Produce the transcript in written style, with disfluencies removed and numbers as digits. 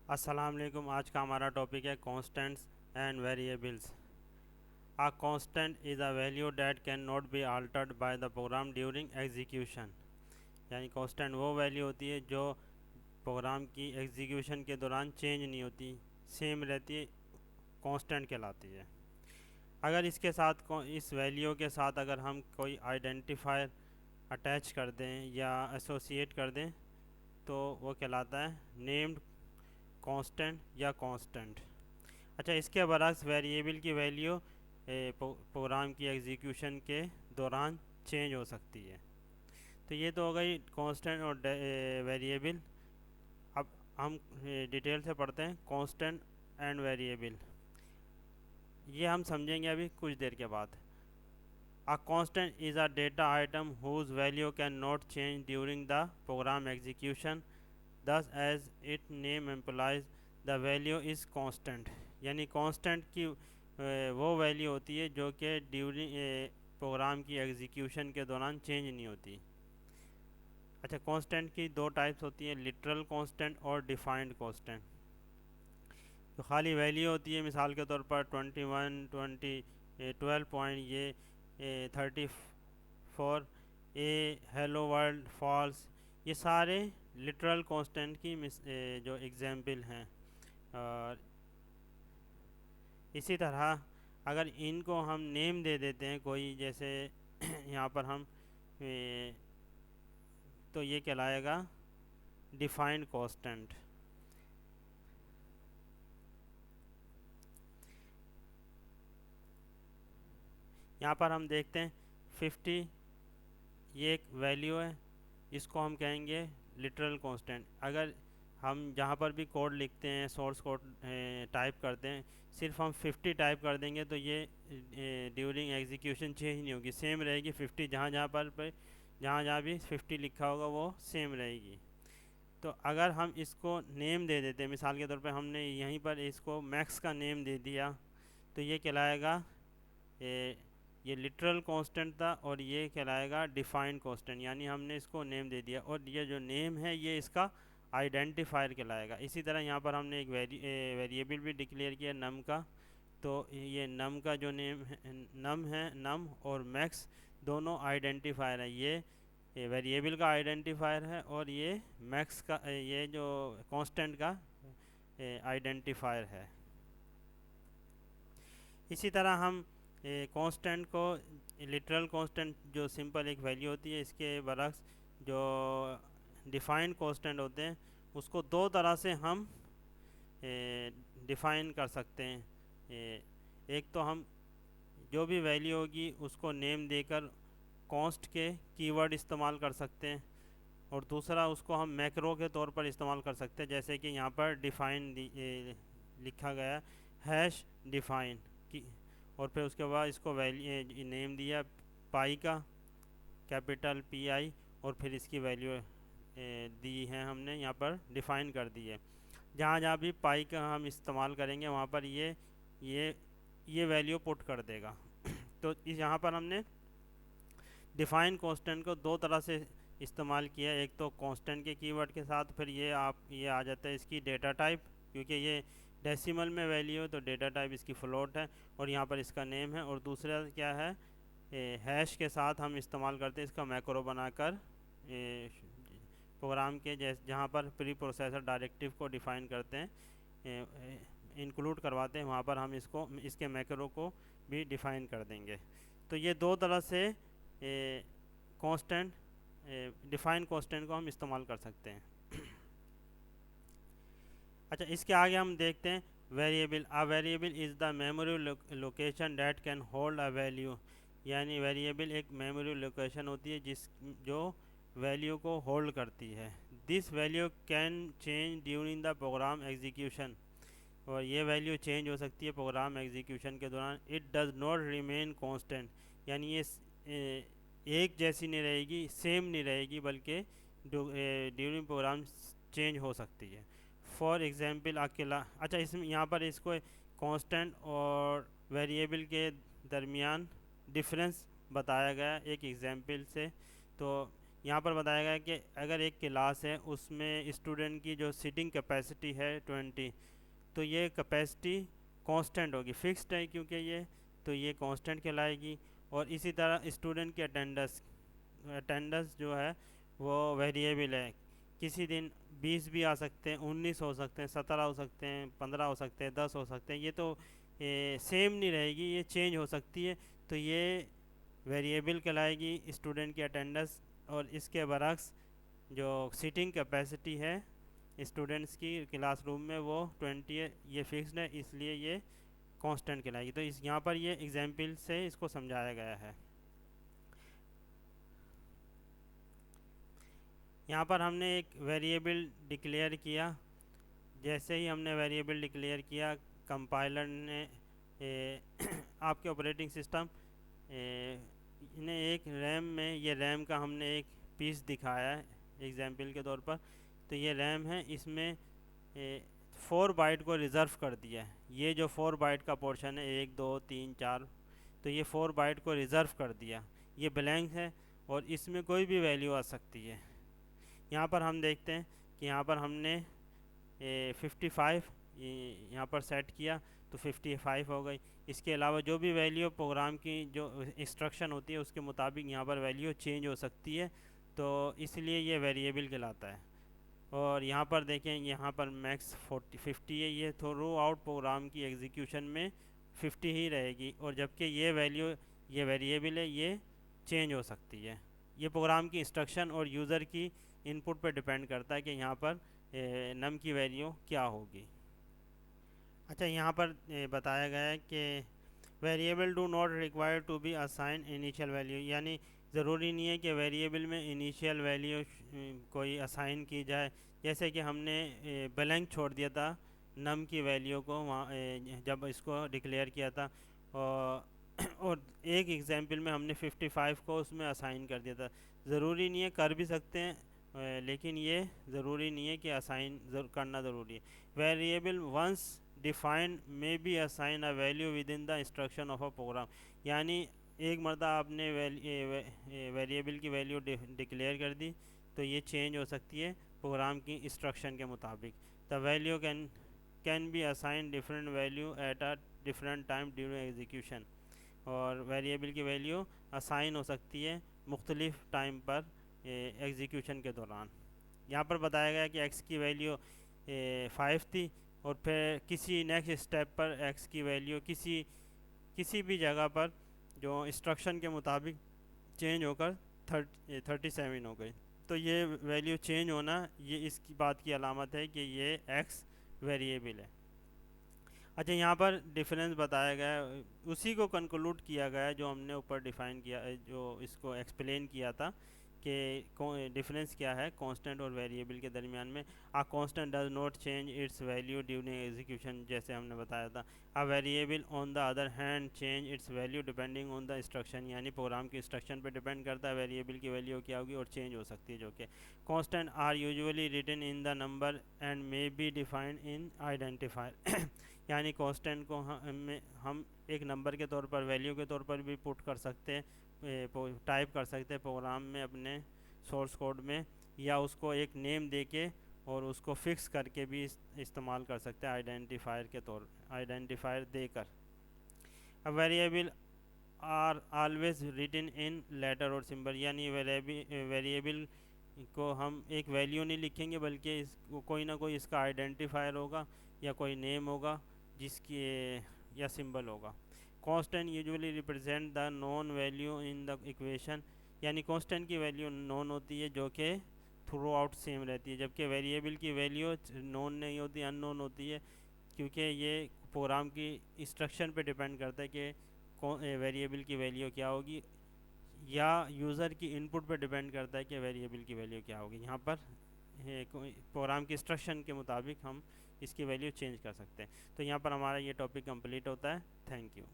अस्सलाम वालेकुम। आज का हमारा टॉपिक है constants and variables. A constant is a value that can not be altered by the program during execution. यानी कांस्टेंट वो वैल्यू होती है जो प्रोग्राम की एग्जीक्यूशन के दौरान चेंज नहीं होती, सेम रहती है, कांस्टेंट कहलाती है। अगर इसके साथ इस वैल्यू के साथ अगर हम कोई आइडेंटिफायर अटैच कर दें या एसोसिएट कर दें तो वो कहलाता है नेम्ड कांस्टेंट या कांस्टेंट। अच्छा, इसके बरक्स वेरिएबल की वैल्यू प्रोग्राम की एग्जीक्यूशन के दौरान चेंज हो सकती है। तो ये तो हो गई कांस्टेंट और वेरिएबल। अब हम डिटेल से पढ़ते हैं कांस्टेंट एंड वेरिएबल। ये हम समझेंगे अभी कुछ देर के बाद। A constant is a data item whose value can not change during the program execution, thus as it name implies the value is constant. यानी कांस्टेंट की वो वैल्यू होती है जो कि ड्यूरिंग प्रोग्राम की एग्जीक्यूशन के दौरान चेंज नहीं होती। अच्छा, कांस्टेंट की दो टाइप्स होती हैं, लिटरल कांस्टेंट और डिफाइंड कांस्टेंट। तो खाली वैल्यू होती है, मिसाल के तौर पर 21, 12 पॉइंट, ये 34, ए हेलो वर्ल्ड, फॉल्स, ये सारे लिटरल कांस्टेंट की जो एग्जाम्पल हैं। और इसी तरह अगर इनको हम नेम दे देते हैं कोई, जैसे यहाँ पर हम तो ये कहलाएगा डिफाइंड कांस्टेंट। यहाँ पर हम देखते हैं 50, ये एक वैल्यू है, इसको हम कहेंगे लिटरल कांस्टेंट। अगर हम जहाँ पर भी कोड लिखते हैं, सोर्स कोड टाइप करते हैं, सिर्फ हम 50 टाइप कर देंगे तो ये ड्यूरिंग एग्जीक्यूशन चेंज नहीं होगी, सेम रहेगी 50। जहाँ जहाँ पर जहाँ जहाँ भी 50 लिखा होगा वो सेम रहेगी। तो अगर हम इसको नेम दे देते हैं, मिसाल के तौर पे हमने यहीं पर इसको मैक्स का नेम दे दिया, तो ये कहलाएगा ये ये लिटरल कांस्टेंट था और ये कहलाएगा डिफाइंड कांस्टेंट। यानी हमने इसको नेम दे दिया और ये जो नेम है ये इसका आइडेंटिफायर कहलाएगा। इसी तरह यहाँ पर हमने एक वेरिएबल भी डिक्लेयर किया नम का। तो ये नम का जो नेम है, नम और मैक्स दोनों आइडेंटिफायर है। ये वेरिएबल का आइडेंटिफायर है और ये मैक्स का ये जो कांस्टेंट का आइडेंटिफायर है। इसी तरह हम कांस्टेंट को, लिटरल कांस्टेंट जो सिंपल एक वैल्यू होती है, इसके बरक्स जो डिफाइंड कांस्टेंट होते हैं उसको दो तरह से हम डिफाइन कर सकते हैं। एक तो हम जो भी वैल्यू होगी उसको नेम देकर कॉन्स्ट के कीवर्ड इस्तेमाल कर सकते हैं, और दूसरा उसको हम मैक्रो के तौर पर इस्तेमाल कर सकते हैं, जैसे कि यहाँ पर डिफाइन लिखा गया हैश डिफाइन की, और फिर उसके बाद इसको वैल्यू नेम दिया पाई का, कैपिटल पी आई, और फिर इसकी वैल्यू दी है हमने यहाँ पर डिफ़ाइन कर दी है। जहाँ जहाँ भी पाई का हम इस्तेमाल करेंगे वहाँ पर ये ये वैल्यू पुट कर देगा। तो इस यहाँ पर हमने डिफाइन कांस्टेंट को दो तरह से इस्तेमाल किया। एक तो कांस्टेंट के कीवर्ड के साथ, फिर ये आ जाता है इसकी डेटा टाइप, क्योंकि ये डेसिमल में वैल्यू है तो डेटा टाइप इसकी फ्लोट है, और यहाँ पर इसका नेम है। और दूसरा क्या है, हैश के साथ हम इस्तेमाल करते हैं इसका मैक्रो बनाकर प्रोग्राम के जहाँ पर प्री प्रोसेसर डायरेक्टिव को डिफ़ाइन करते हैं, इंक्लूड करवाते हैं, वहाँ पर हम इसके मैक्रो को भी डिफ़ाइन कर देंगे। तो ये दो तरह से कांस्टेंट, डिफाइन कांस्टेंट को हम इस्तेमाल कर सकते हैं। अच्छा, इसके आगे हम देखते हैं variable. A variable is the memory location that can hold a value. यानी वेरिएबल एक मेमोरी लोकेशन होती है जो वैल्यू को होल्ड करती है। This value can change during the program execution. और ये वैल्यू चेंज हो सकती है प्रोग्राम एग्जीक्यूशन के दौरान। It does not remain constant. यानी ये एक जैसी नहीं रहेगी, सेम नहीं रहेगी, बल्कि ड्यूरिंग प्रोग्राम चेंज हो सकती है। फॉर एग्जांपल अकेला, अच्छा इसमें यहाँ पर इसको कांस्टेंट और वेरिएबल के दरमियान डिफरेंस बताया गया एक एग्जांपल से। तो यहाँ पर बताया गया कि अगर एक क्लास है उसमें स्टूडेंट की जो सीटिंग कैपेसिटी है 20, तो ये कैपेसिटी कांस्टेंट होगी, फिक्स्ड है क्योंकि ये, तो ये कांस्टेंट कहलाएगी। और इसी तरह स्टूडेंट की अटेंडेंस अटेंडेंस जो है वो वेरिएबल है, किसी दिन 20 भी आ सकते हैं, 19 हो सकते हैं, 17 हो सकते हैं, 15 हो सकते हैं, 10 हो सकते हैं, ये तो सेम नहीं रहेगी, ये चेंज हो सकती है। तो ये वेरिएबल कहलाएगी स्टूडेंट की अटेंडेंस। और इसके बरक्स जो सीटिंग कैपेसिटी है स्टूडेंट्स की क्लासरूम में वो 20 है, ये फिक्स्ड है, इसलिए ये कांस्टेंट कहलाएगी। तो इस यहाँ पर ये एग्जाम्पल से इसको समझाया गया है। यहाँ पर हमने एक वेरिएबल डिक्लेयर किया। जैसे ही हमने वेरिएबल डिक्लेयर किया, कंपाइलर ने आपके ऑपरेटिंग सिस्टम ने एक रैम में, ये रैम का हमने एक पीस दिखाया है एग्जाम्पल के तौर पर। तो ये रैम है, इसमें 4 बाइट को रिज़र्व कर दिया है। ये जो 4 बाइट का पोर्शन है 1 2 3 4, तो ये 4 बाइट को रिज़र्व कर दिया, ये ब्लैंक है और इसमें कोई भी वैल्यू आ सकती है। यहाँ पर हम देखते हैं कि यहाँ पर हमने 55 यहाँ पर सेट किया तो 55 हो गई। इसके अलावा जो भी वैल्यू प्रोग्राम की जो इंस्ट्रक्शन होती है उसके मुताबिक यहाँ पर वैल्यू चेंज हो सकती है, तो इसलिए ये वेरिएबल कहलाता है। और यहाँ पर देखें, यहाँ पर मैक्स 50 है, ये थ्रू आउट प्रोग्राम की एग्जीक्यूशन में 50 ही रहेगी। और जबकि ये वैल्यू, ये वेरिएबल है, ये चेंज हो सकती है। ये प्रोग्राम की इंस्ट्रक्शन और यूज़र की इनपुट पर डिपेंड करता है कि यहाँ पर नम की वैल्यू क्या होगी। अच्छा, यहाँ पर बताया गया है कि variable do not require to be assign initial value, यानी ज़रूरी नहीं है कि वेरिएबल में इनिशियल वैल्यू कोई असाइन की जाए। जैसे कि हमने ब्लैंक छोड़ दिया था नम की वैल्यू को वहाँ जब इसको डिक्लेयर किया था, और एक एग्जांपल में हमने 55 को उसमें असाइन कर दिया था। ज़रूरी नहीं है, कर भी सकते हैं, लेकिन ये ज़रूरी नहीं है कि असाइन करना ज़रूरी है। Variable once defined may be assign a value within the instruction of a program, यानी एक मरतबा आपने वेरिएबल की वैल्यू डिक्लेयर कर दी तो ये चेंज हो सकती है प्रोग्राम की इंस्ट्रक्शन के मुताबिक। The value can be assign different value at a different time during execution, और वेरिएबल की वैल्यू असाइन हो सकती है मुख्तलिफ टाइम पर एग्जीक्यूशन के दौरान। यहाँ पर बताया गया कि x की वैल्यू 5 थी और फिर किसी नेक्स्ट स्टेप पर x की वैल्यू किसी भी जगह पर जो इंस्ट्रक्शन के मुताबिक चेंज होकर 37 हो गई। तो ये वैल्यू चेंज होना, ये इसकी बात की अलामत है कि ये x वेरिएबल है। अच्छा, यहाँ पर डिफरेंस बताया गया है, उसी को कंक्लूड किया गया है जो हमने ऊपर डिफ़ाइन किया, जो इसको एक्सप्लेन किया था कि डिफरेंस क्या है कांस्टेंट और वेरिएबल के दरमियान में। A constant does not change its value during execution, जैसे हमने बताया था। A variable on the other hand change its value depending on the instruction, यानी प्रोग्राम की इंस्ट्रक्शन पर डिपेंड करता है वेरिएबल की वैल्यू क्या होगी और चेंज हो सकती है। जो कि constant are usually written in the number and may be defined in identifier, यानी कांस्टेंट को हम एक नंबर के तौर पर, वैल्यू के तौर पर भी पुट कर सकते हैं, टाइप कर सकते हैं प्रोग्राम में अपने सोर्स कोड में, या उसको एक नेम देके और उसको फिक्स करके भी इस्तेमाल कर सकते हैं आइडेंटिफायर देकर। अब variable are always written in letter और सिंबल, यानी वेरिएबल को हम एक वैल्यू नहीं लिखेंगे बल्कि इसको कोई ना कोई इसका आइडेंटिफायर होगा या कोई नेम होगा जिसकी या सिंबल होगा। Constant usually represent the non value in the equation, यानी कांस्टेंट की वैल्यू नॉन होती है जो कि थ्रू आउट सेम रहती है, जबकि वेरिएबल की वैल्यू नॉन नहीं होती, अननोन होती है, क्योंकि ये प्रोग्राम की इंस्ट्रक्शन पे डिपेंड करता है कि वेरिएबल की वैल्यू क्या होगी, या यूज़र की इनपुट पे डिपेंड करता है कि वेरिएबल की वैल्यू क्या होगी। यहाँ पर प्रोग्राम की इंस्ट्रक्शन के मुताबिक हम इसकी वैल्यू चेंज कर सकते हैं। तो यहाँ पर हमारा ये टॉपिक कंप्लीट होता है। Thank you.